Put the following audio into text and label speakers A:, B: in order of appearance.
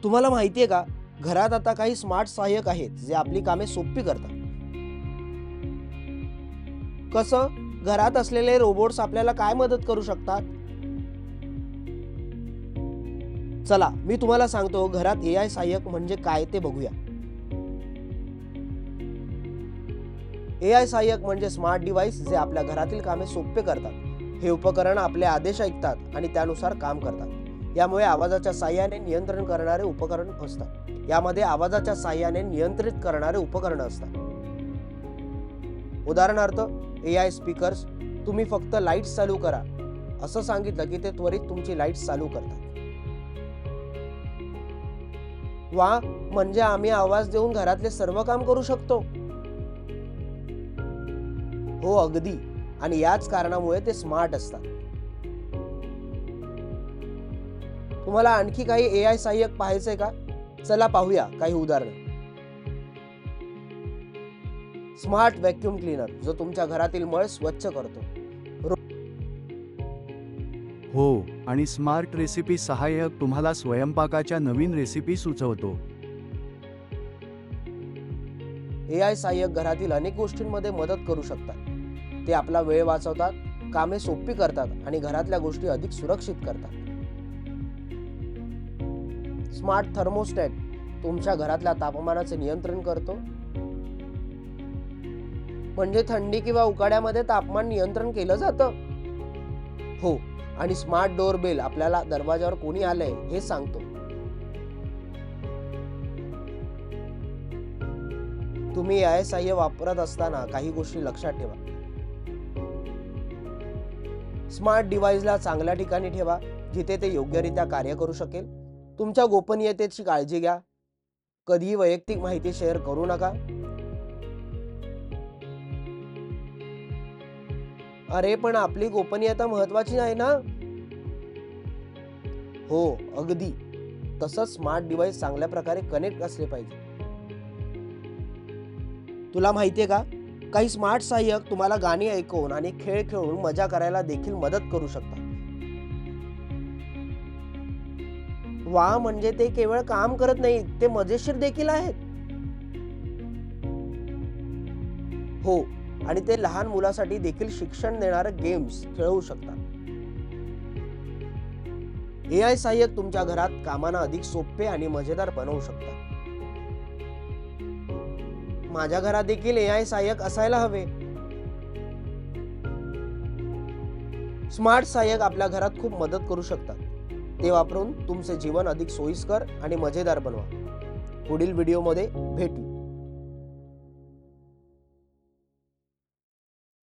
A: तुम्हाला माहितीये का, घरात आता काही स्मार्ट सहाय्यक आहेत जे आपली कामे सोपी करतात. कसं? घरात असलेले रोबोट्स आपल्याला काय मदत करू शकतात? चला मी तुम्हाला सांगतो, घरात एआय सहाय्यक म्हणजे काय ते बघूया. एआय सहाय्यक म्हणजे स्मार्ट डिव्हाइस जे आपल्या घरातील कामे सोपे करतात. हे उपकरण आपले आदेश ऐकतात आणि त्यानुसार काम करतात. यामुळे आवाजाच्या साहाय्याने नियंत्रण करणारे उपकरण असतात. यामध्ये आवाजाच्या साहाय्याने नियंत्रित करणारे उपकरण असतात. उदाहरणार्थ, एआय स्पीकर्स. तुम्ही फक्त लाईट्स चालू करा असं सांगितलं की ते त्वरित तुमची लाईट्स चालू करतात. वा, म्हणजे आम्ही आवाज देऊन घरातले सर्व काम करू शकतो. हो, अगदी. आणि याच कारणामुळे ते स्मार्ट असतात. तुम्हाला आणखी काही एआय सहाय्यक पाहायचंय का? चला पाहूया काही उदाहरणं. स्मार्ट व्हॅक्यूम क्लीनर जो तुमच्या घरातील मळ स्वच्छ करतो.
B: हो, आणि स्मार्ट रेसिपी सहाय्यक तुम्हाला स्वयंपाकाच्या नवीन रेसिपी सुचवतो.
A: एआय सहाय्यक घरातील अनेक गोष्टींमध्ये मदत करू शकतात. ते आपला वेळ वाचवतात, कामे सोपी करतात आणि घरातल्या गोष्टी अधिक सुरक्षित करतात. स्मार्ट थर्मोस्टॅट तुमच्या घरातल्या तापमानाचे नियंत्रण करतो. म्हणजे थंडी किंवा उकाड्यामध्ये तापमान नियंत्रण केलं जातं. हो, आणि स्मार्ट डोअरबेल आपल्याला दरवाजावर कोणी आलंय हे सांगतो. तुम्ही एआय सहाय्य वापरत असताना काही गोष्टी लक्षात ठेवा. स्मार्ट डिव्हाइसला चांगल्या ठिकाणी ठेवा, जिथे ते योग्यरित्या कार्य करू शकेल. तुमच्या गोपनीयतेची काळजी घ्या. कधीही वैयक्तिक माहिती शेअर करू नका. अरे पण आपली गोपनीयता महत्वाची नाही ना? हो, अगदी. तसंच स्मार्ट डिव्हाइस चांगल्या प्रकारे कनेक्ट असले पाहिजे. तुला माहितीये का, काही स्मार्ट सहाय्यक तुम्हाला गाणी ऐकवून आणि खेळ खेळून मजा करायला देखील मदत करू शकतात. वा, म्हणजे ते केवळ काम करत नाहीत, ते मजेशीर देखील आहेत. हो, आणि ते लहान मुलासाठी देखील शिक्षण देणारे गेम्स खेळवू शकतात. एआय सहाय्यक तुमच्या घरात कामांना अधिक सोपे आणि मजेदार बनवू शकतात. माझ्या घरात देखील एआय सहाय्यक असायला हवे. स्मार्ट सहाय्यक आपल्या घरात खूप मदत करू शकतात. ते वापरून तुमचे जीवन अधिक सोयीस्कर आणि मजेदार बनवा. पुढील व्हिडिओमध्ये भेटू.